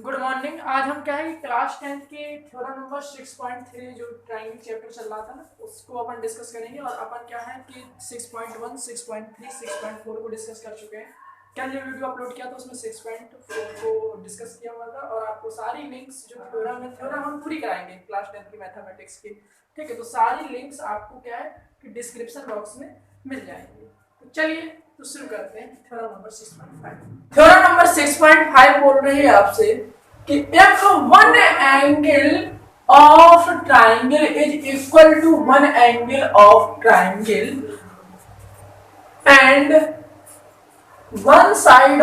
Good morning. आज हम क्या है कि क्लास 10th के थ्योरम नंबर 6.3 जो ट्रायंगल चैप्टर चल रहा था ना, उसको अपन डिस्कस करेंगे। और अपन क्या है कि 6.1, 6.3, 6.4 को डिस्कस कर चुके हैं। कल जो वीडियो अपलोड किया था उसमें 6.4 को डिस्कस किया हुआ था। और आपको सारी लिंक्स जो थ्योरम हम पूरी कराएंगे क्लास 10th की मैथमेटिक्स की, ठीक है। तो सारी लिंक्स आपको क्या है कि डिस्क्रिप्शन बॉक्स में मिल जाएंगी। तो चलिए तो शुरू करते हैं थ्योरम नंबर 6.5। थ्योरम नंबर 6.5 बोल रही है आपसे कि if one angle of triangle is equal to one angle of triangle and one side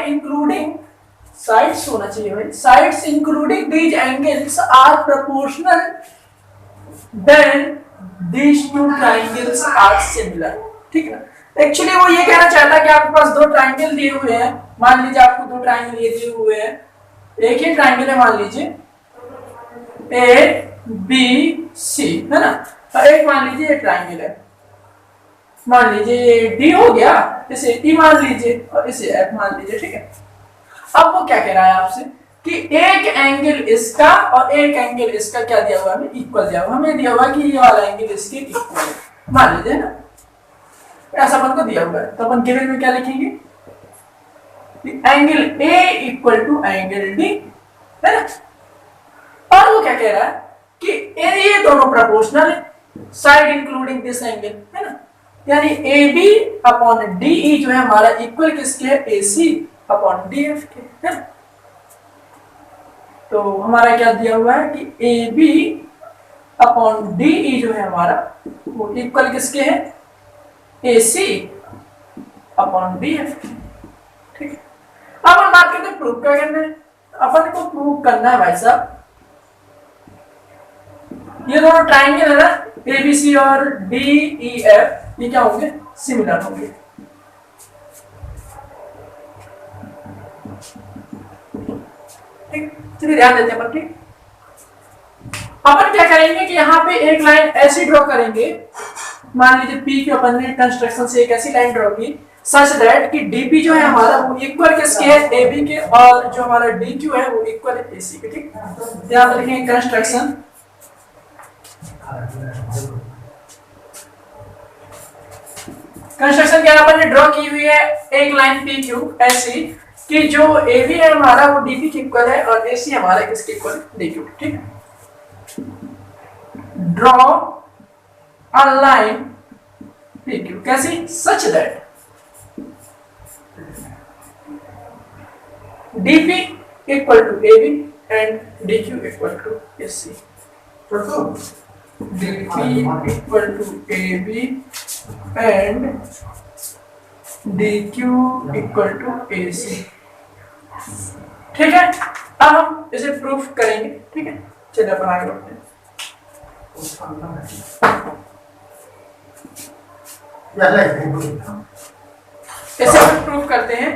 including sides होना चाहिए भाई, sides including these angles are proportional, then these two triangles are similar। ठीक है। एक्चुअली वो ये कहना चाहता है कि आपके पास दो ट्राइंगल दिए हुए हैं। मान लीजिए आपको दो ट्राइंगल ये दिए हुए हैं, एक ही ट्राइंगल है, मान लीजिए ए बी सी, है ना। और एक मान लीजिए ये ट्राइंगल है, मान लीजिए डी हो गया, इसे टी मान लीजिए और इसे एफ मान लीजिए, ठीक है। अब वो क्या कह रहा है आपसे कि एक एंगल इसका और एक एंगल इसका क्या दिया हुआ है, हमें इक्वल दिया हुआ। हमें दिया हुआ कि ये वाला एंगल इसके इक्वल है, मान लीजिए ना, ऐसा अपन को दिया हुआ है। तो अपन गिवन में क्या लिखेंगे, angle A equal to angle D, है ना। और वो क्या कह रहा है कि ये दोनों प्रोपोर्शनल है, साइड इंक्लूडिंग दिस एंगल, है ना। यानी A B upon D E जो है हमारा इक्वल किसके है, A C upon D F के, है ना। तो हमारा क्या दिया हुआ है कि A B upon D E जो है हमारा वो इक्वल किसके है, A C upon D F के, ठीक है। अब हम बात करते हैं प्रूफ क्या करना है। अपन को प्रूव करना है भाई साहब, ये दोनों ट्राइंगल है ना, ए बी सी और डी ई एफ, ये क्या होंगे, सिमिलर होंगे। ठीक, चलिए ध्यान देते हैं अपन। ठीक, अपन क्या करेंगे कि यहाँ पे एक लाइन ऐसी ड्रॉ करेंगे, मान लीजिए पी के अपन ने कंस्ट्रक्शन से एक ऐसी लाइन ड्रॉ की सच दैट कि डीपी जो है हमारा वो इक्वल किसके है, एबी के, और जो हमारा डीक्यू है वो इक्वल है एसी के। ठीक, याद रखेंगे कंस्ट्रक्शन क्या अपन ने ड्रॉ की हुई है, एक लाइन पी क्यू ऐसी कि जो एबी है हमारा वो डीपी के इक्वल है और एसी हमारा किसके इक्वल है, डीक्यू। ठीक, draw a line P Q कैसी, such that dp equal to ab and dq equal to ac। dp equal to ab and dq equal to ac। ठीक है, अब हम इसे प्रूफ करेंगे। ठीक है, चलिए अपन आगे बढ़ते हैं। इसे प्रूफ करते हैं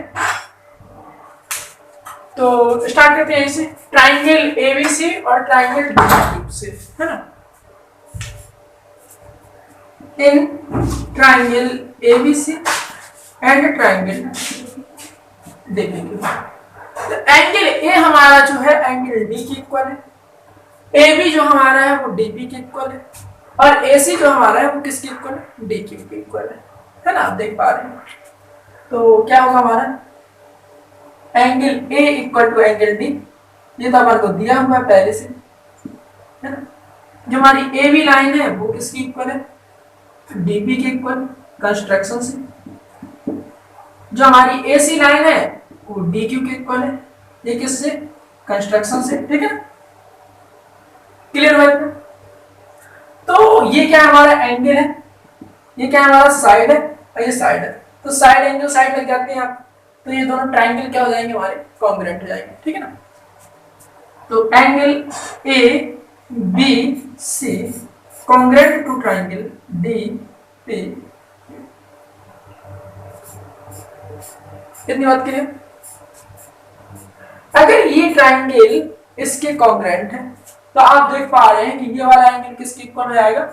तो स्टार्ट करते हैं इसे, ट्राइंगल एबीसी और ट्राइंगल डीक्यू से, है ना। In triangle ABC and triangle DQ, तो एंगल ए हमारा जो है एंगल डी के इक्वल है, एबी जो हमारा है वो डीबी के इक्वल है, और एसी जो हमारा है वो किसके इक्वल है, डीक्यू के इक्वल है ना। आप देख पा रहे हैं। तो क्या होगा हमारा angle A equal to angle D, ये तो हमारे को दिया हुआ है पहले से, है ना। जो हमारी ए बी लाइन है वो किसकी इक्वल है, डीबी के इक्वल कंस्ट्रक्शन से। जो हमारी ए सी लाइन है वो डी क्यू के इक्वल है, ये किससे, कंस्ट्रक्शन से। ठीक है, क्लियर हुआ इतना। तो ये क्या हमारा एंगल है, ये क्या हमारा साइड है और ये साइड है, तो साइड एंगल साइड लग जाते हैं आप, तो ये दोनों ट्राइंगल क्या हो जाएंगे, हमारे कॉन्ग्रुएंट हो जाएंगे। ठीक है ना। तो angle A B C congruent to triangle D P. कितनी बात क्लियर। अगर ये ट्राइंगल इसके कॉन्ग्रुएंट है तो आप देख पा रहे हैं कि ये वाला एंगल किसके इक्वल हो जाएगा,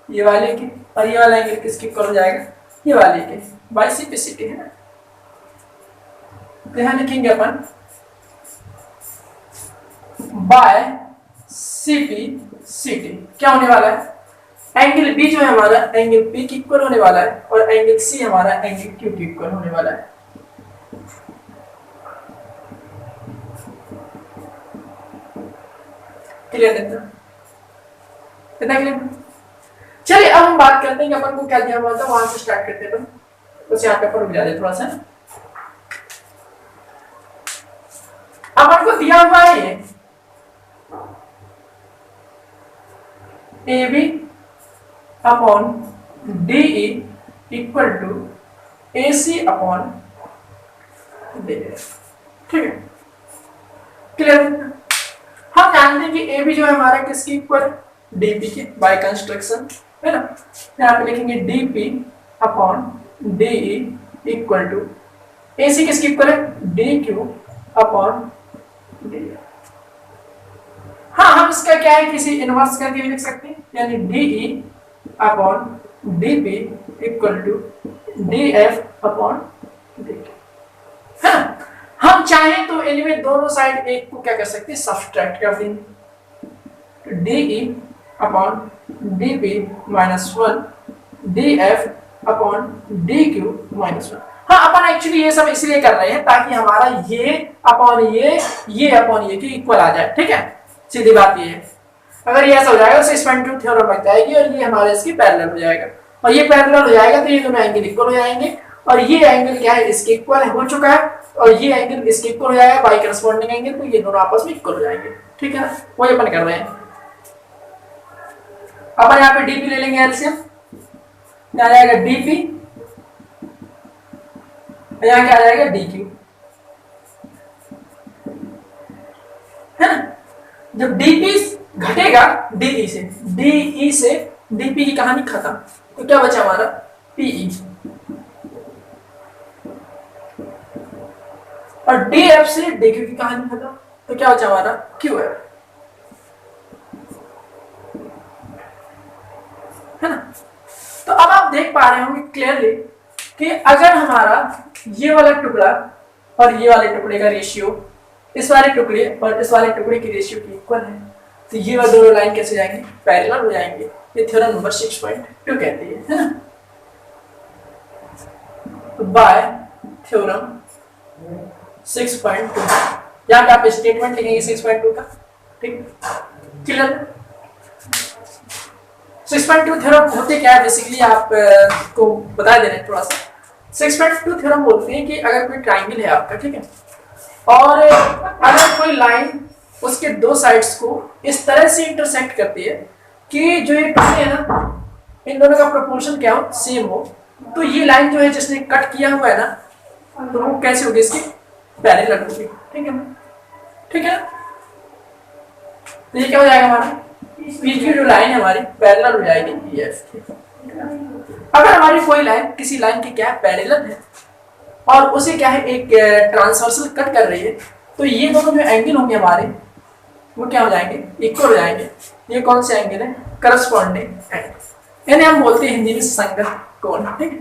ये वाले के, और ये वाला एंगल किसके इक्वल हो जाएगा, ये वाले के, बाइसिपिसिटी है ना। यहाँ लिखेंगे अपन बाय CP/CT क्या होने वाला है, एंगल बी जो है हमारा एंगल पी के इक्वल होने वाला है और एंगल सी हमारा एंगल क्यू के इक्वल होने वाला है। क्लियर है कितना क्लियर। चलिए अब हम बात करते हैं कि अपन को क्या दिया हुआ था, वहां से स्टार्ट करते हैं। बस यहाँ पे पर रुक जाते थोड़ा सा। अपन को दिया हुआ है ये AB upon DE equal to AC upon DF, ठीक है क्लियर। हम जानते हैं कि AB जो है हमारा किसके इक्वल, DP के बाय कंस्ट्रक्शन है ना। यहाँ पे लिखेंगे DP upon DE equal to AC किसके इक्वल है, DQ अपॉन DF। हाँ हम इसका क्या है किसी इनवर्स करके भी लिख सकते हैं, यानी DE upon DP equal to DF upon DQ है ना। हम चाहें तो इनमें दोनों साइड एक को क्या कर सकते हैं, सब्सट्रैक्ट कर देंगे, तो DE upon DP minus 1 DF upon DQ minus 1। हाँ अपन एक्चुअली ये सब इसलिए कर रहे हैं ताकि हमारा ये अपॉन ये अपॉन ये की इक्वल आ जाए, ठीक है सीधी बात ये है। अगर ये ऐसा हो जाएगा तो 6.2 थ्योरम लग जाएगी और ये हमारे इसकी पैरेलल हो जाएगा, और ये पैरेलल हो जाएगा तो ये दोनों एंगल इक्वल हो जाएंगे, और ये एंगल क्या है इसके इक्वल हो चुका है, और ये एंगल इसके इक्वल हो जाएगा बाई करस्पॉन्डिंग एंगल, तो ये दोनों आपस में इक्वल हो जाएंगे, ठीक है ना। वही अपन कर रहे हैं। अपन यहाँ पे DP ले लेंगे एलसीएम, क्या आ जाएगा DP, यहाँ क्या आ जाएगा DQ है ना। जब DP घटेगा DE से DP की कहानी खत्म, तो क्या बचा हमारा PE, और DF से DQ की कहानी खत्म, तो क्या बचा हमारा QF है ना। तो अब आप देख पा रहे होंगे क्लियरली कि अगर हमारा ये वाला टुकड़ा और ये वाले टुकड़े का रेशियो इस वाले टुकड़े और इस वाले टुकड़े की रेशियो की इक्वल है, तो ये वाले दोनों लाइन कैसे जाएंगे, पैरेलल हो जाएंगे। ये थ्योरम नंबर 6.2 कहती है ना। तो बाय थ्योरम 6.2 यहाँ पे आप स्टेटमेंट लिखेंगे 6.2 का, ठीक क्लियर। 6.2 थ्योरम होते क्या है बेसिकली आप को बता दे रहे हैं थोड़ा सा। 6.2 थ्योरम बोलते हैं कि अगर कोई ट्राइंगल है आपका, ठीक है, और अगर कोई लाइन उसके दो साइड्स को इस तरह से इंटरसेक्ट करती है कि जो ये टुकड़े है ना इन दोनों का प्रोपोर्शन क्या हो, सेम हो, तो ये लाइन जो है जिसने कट किया हुआ है ना, तो वो कैसे होगी, इसकी पैरेलल होगी, ठीक है ठीक है। तो ये क्या हो जाएगा हमारा बीच की जो लाइन है हमारी पैरेलल हो जाएगी EF की। अगर हमारी कोई लाइन किसी लाइन की क्या है पैरेलल है और उसे क्या है एक ट्रांसवर्सल कट कर रही है, तो ये दोनों जो एंगल होंगे हमारे वो क्या हो जाएंगे, इक्वल हो जाएंगे। ये कौन से एंगल है, करस्पॉन्डिंग एंगल, इन्हें हम बोलते हैं हिंदी में संगत कोण, ठीक है।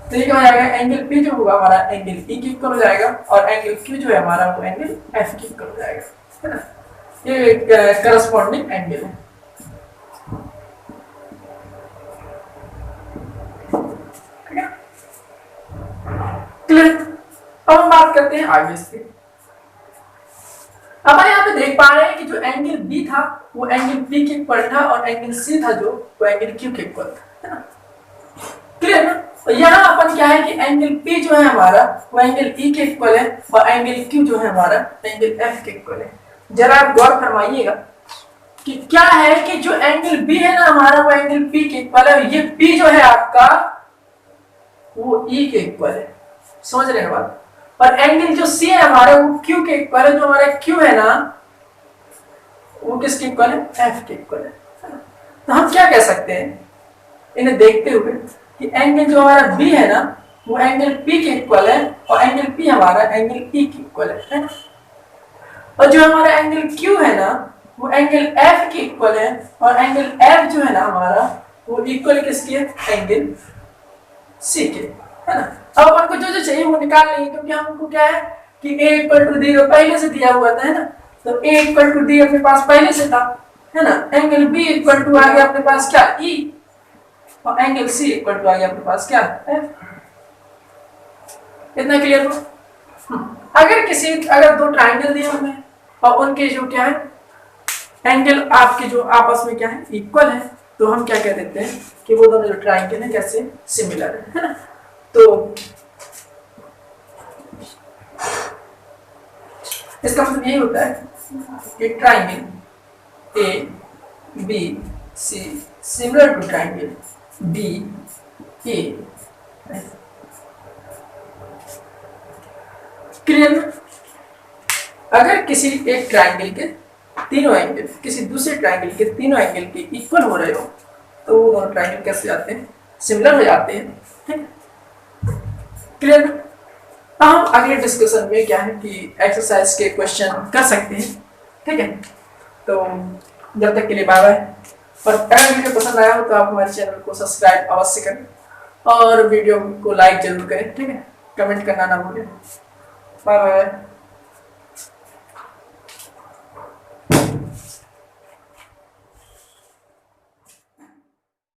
तो ये क्या हो जाएगा, एंगल P जो होगा हमारा एंगल E के इक्वल हो जाएगा, और एंगल Q जो है हमारा वो एंगल F के इक्वल हो जाएगा, है ना। ये करस्पॉन्डिंग एंगल है, ठीक है क्लियर। अब हम बात करते हैं आगे से। अब हम यहाँ पे देख पा रहे हैं कि जो एंगल B था वो एंगल P के इक्वल था, और एंगल C था जो वो एंगल Q के इक्वल था, है ना क्लियर ना। और यहाँ अपन क्या है कि एंगल P जो है हमारा वो एंगल E के इक्वल है, और एंगल Q जो है हमारा एंगल F के इक्वल है। जरा आप गौर फरमाइएगा कि क्या है कि जो एंगल B है ना हमारा वो एंगल P के इक्वल है, और ये P जो है आपका वो E के इक्वल है, समझ रहे हैं बात। और एंगल जो C है हमारा वो Q के इक्वल है, जो हमारा Q है ना वो किसके इक्वल है, F के इक्वल है। तो हम क्या कह सकते हैं इन्हें देखते हुए कि एंगल जो हमारा B है ना वो एंगल P के इक्वल है, और एंगल P हमारा एंगल E के इक्वल है। और जो हमारा एंगल Q है ना वो एंगल F के इक्वल है, और एंगल F जो है ना हमारा वो इक्वल किसके है, एंगल C के, है ना। अब अपन को जो जो चाहिए वो निकाल लेंगे, क्योंकि हमको क्या है कि A इक्वल टू 0 पहले से दिया हुआ था, है ना। तो ए इक्वल टू डी अपने पास पहले से था, है ना। एंगल बी इक्वल टू आ गया अपने पास क्या, ई, और एंगल सी इक्वल टू आ गया अपने पास क्या, एफ। इतना क्लियर हो? अगर दो ट्राइंगल दिए हुए हैं और उनके जो क्या है एंगल आपके जो आपस में क्या है इक्वल है, तो हम क्या कह देते हैं कि वो दोनों जो ट्राइंगल है कैसे सिमिलर है ना। तो इसका मतलब यही होता है कि triangle A B C similar to triangle B A. Clear? अगर किसी एक ट्राइंगल के तीनों एंगल किसी दूसरे ट्राइंगल के तीनों एंगल के इक्वल हो रहे हो, तो वो दोनों ट्राइंगल कैसे जाते हैं, सिमिलर हो जाते हैं। ठीक, क्लियर? हम अगले डिस्कशन में क्या है कि एक्सरसाइज के क्वेश्चन कर सकते हैं। ठीक है, तो जब तक के लिए बाय बाय। और अगर वीडियो पसंद आया हो तो आप हमारे चैनल को सब्सक्राइब अवश्य करें और वीडियो को लाइक जरूर करें। ठीक है, कमेंट करना ना भूलें। Bye bye.